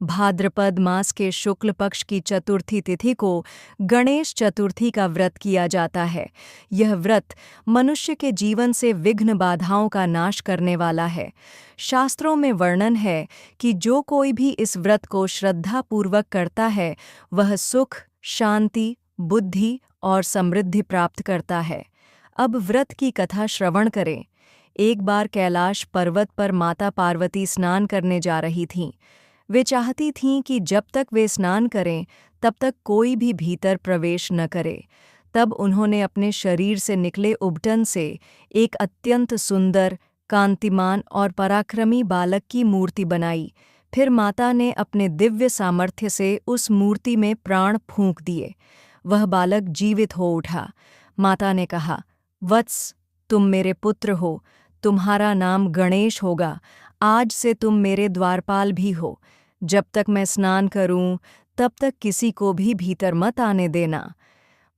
भाद्रपद मास के शुक्ल पक्ष की चतुर्थी तिथि को गणेश चतुर्थी का व्रत किया जाता है। यह व्रत मनुष्य के जीवन से विघ्न बाधाओं का नाश करने वाला है। शास्त्रों में वर्णन है कि जो कोई भी इस व्रत को श्रद्धापूर्वक करता है वह सुख, शांति, बुद्धि और समृद्धि प्राप्त करता है। अब व्रत की कथा श्रवण करें। एक बार कैलाश पर्वत पर माता पार्वती स्नान करने जा रही थीं। वे चाहती थीं कि जब तक वे स्नान करें तब तक कोई भी भीतर प्रवेश न करे। तब उन्होंने अपने शरीर से निकले उबटन से एक अत्यंत सुंदर, कांतिमान और पराक्रमी बालक की मूर्ति बनाई। फिर माता ने अपने दिव्य सामर्थ्य से उस मूर्ति में प्राण फूंक दिए। वह बालक जीवित हो उठा। माता ने कहा, वत्स, तुम मेरे पुत्र हो, तुम्हारा नाम गणेश होगा। आज से तुम मेरे द्वारपाल भी हो। जब तक मैं स्नान करूं तब तक किसी को भी भीतर मत आने देना।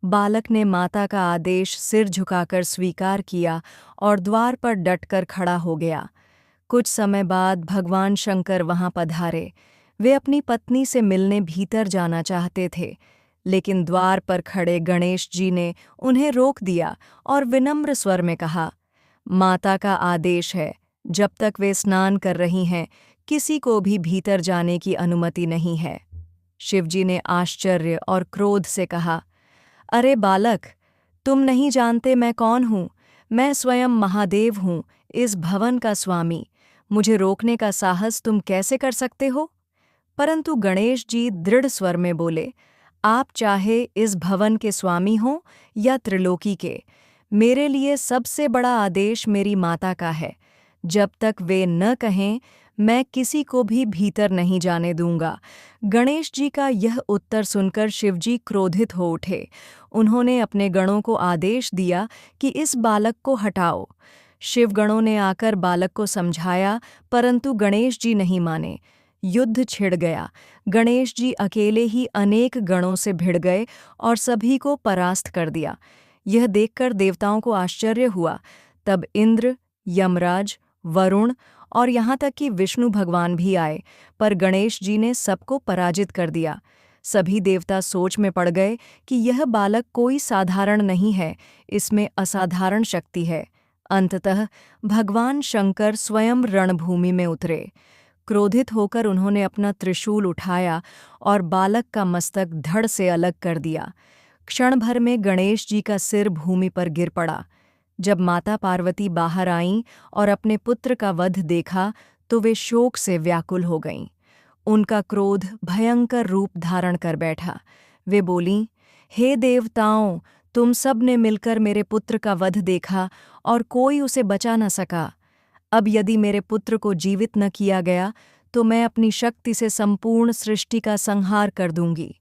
बालक ने माता का आदेश सिर झुकाकर स्वीकार किया और द्वार पर डटकर खड़ा हो गया। कुछ समय बाद भगवान शंकर वहां पधारे। वे अपनी पत्नी से मिलने भीतर जाना चाहते थे, लेकिन द्वार पर खड़े गणेश जी ने उन्हें रोक दिया और विनम्र स्वर में कहा, माता का आदेश है, जब तक वे स्नान कर रही हैं किसी को भी भीतर जाने की अनुमति नहीं है। शिवजी ने आश्चर्य और क्रोध से कहा, अरे बालक, तुम नहीं जानते मैं कौन हूँ। मैं स्वयं महादेव हूँ, इस भवन का स्वामी। मुझे रोकने का साहस तुम कैसे कर सकते हो? परंतु गणेश जी दृढ़ स्वर में बोले, आप चाहे इस भवन के स्वामी हों या त्रिलोकी के, मेरे लिए सबसे बड़ा आदेश मेरी माता का है। जब तक वे न कहें मैं किसी को भी भीतर नहीं जाने दूंगा। गणेश जी का यह उत्तर सुनकर शिवजी क्रोधित हो उठे। उन्होंने अपने गणों को आदेश दिया कि इस बालक को हटाओ। शिवगणों ने आकर बालक को समझाया, परंतु गणेश जी नहीं माने। युद्ध छिड़ गया। गणेश जी अकेले ही अनेक गणों से भिड़ गए और सभी को परास्त कर दिया। यह देखकर देवताओं को आश्चर्य हुआ। तब इंद्र, यमराज, वरुण और यहाँ तक कि विष्णु भगवान भी आए, पर गणेश जी ने सबको पराजित कर दिया। सभी देवता सोच में पड़ गए कि यह बालक कोई साधारण नहीं है, इसमें असाधारण शक्ति है। अंततः भगवान शंकर स्वयं रणभूमि में उतरे। क्रोधित होकर उन्होंने अपना त्रिशूल उठाया और बालक का मस्तक धड़ से अलग कर दिया। क्षण भर में गणेश जी का सिर भूमि पर गिर पड़ा। जब माता पार्वती बाहर आईं और अपने पुत्र का वध देखा तो वे शोक से व्याकुल हो गईं। उनका क्रोध भयंकर रूप धारण कर बैठा। वे बोलीं, हे देवताओं, तुम सब ने मिलकर मेरे पुत्र का वध देखा और कोई उसे बचा न सका। अब यदि मेरे पुत्र को जीवित न किया गया तो मैं अपनी शक्ति से संपूर्ण सृष्टि का संहार कर दूंगी।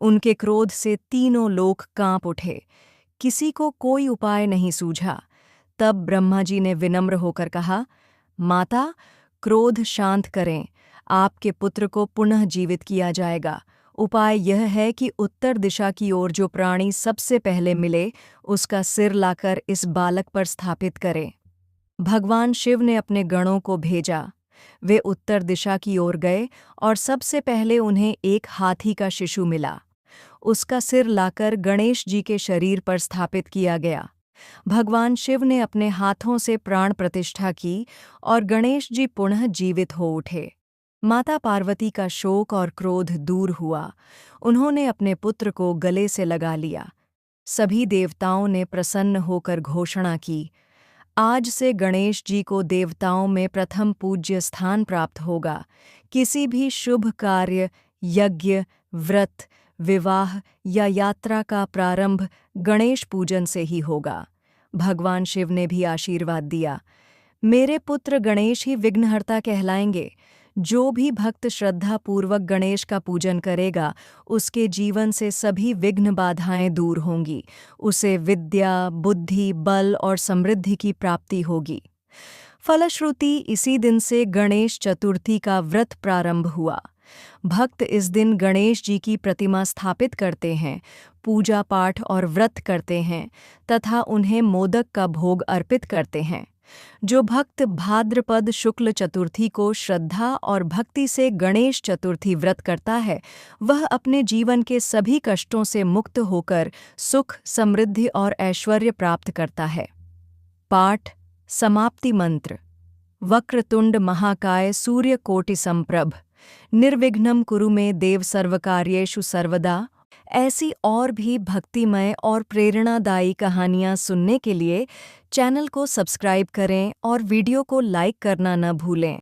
उनके क्रोध से तीनों लोक कांप उठे। किसी को कोई उपाय नहीं सूझा। तब ब्रह्मा जी ने विनम्र होकर कहा, माता, क्रोध शांत करें। आपके पुत्र को पुनः जीवित किया जाएगा। उपाय यह है कि उत्तर दिशा की ओर जो प्राणी सबसे पहले मिले उसका सिर लाकर इस बालक पर स्थापित करें। भगवान शिव ने अपने गणों को भेजा। वे उत्तर दिशा की ओर गए और सबसे पहले उन्हें एक हाथी का शिशु मिला। उसका सिर लाकर गणेश जी के शरीर पर स्थापित किया गया। भगवान शिव ने अपने हाथों से प्राण प्रतिष्ठा की और गणेश जी पुनः जीवित हो उठे। माता पार्वती का शोक और क्रोध दूर हुआ। उन्होंने अपने पुत्र को गले से लगा लिया। सभी देवताओं ने प्रसन्न होकर घोषणा की, आज से गणेश जी को देवताओं में प्रथम पूज्य स्थान प्राप्त होगा। किसी भी शुभ कार्य, यज्ञ, व्रत, विवाह या यात्रा का प्रारंभ गणेश पूजन से ही होगा। भगवान शिव ने भी आशीर्वाद दिया, मेरे पुत्र गणेश ही विघ्नहर्ता कहलाएंगे। जो भी भक्त श्रद्धापूर्वक गणेश का पूजन करेगा उसके जीवन से सभी विघ्न बाधाएं दूर होंगी। उसे विद्या, बुद्धि, बल और समृद्धि की प्राप्ति होगी। फलश्रुति इसी दिन से गणेश चतुर्थी का व्रत प्रारंभ हुआ। भक्त इस दिन गणेश जी की प्रतिमा स्थापित करते हैं, पूजा पाठ और व्रत करते हैं तथा उन्हें मोदक का भोग अर्पित करते हैं। जो भक्त भाद्रपद शुक्ल चतुर्थी को श्रद्धा और भक्ति से गणेश चतुर्थी व्रत करता है, वह अपने जीवन के सभी कष्टों से मुक्त होकर सुख, समृद्धि और ऐश्वर्य प्राप्त करता है। पाठ समाप्ति मंत्र। वक्रतुंड महाकाय सूर्यकोटि संप्रभ, निर्विघ्नं कुरु मे देव सर्वकार्येषु सर्वदा। ऐसी और भी भक्तिमय और प्रेरणादायी कहानियाँ सुनने के लिए चैनल को सब्सक्राइब करें और वीडियो को लाइक करना न भूलें।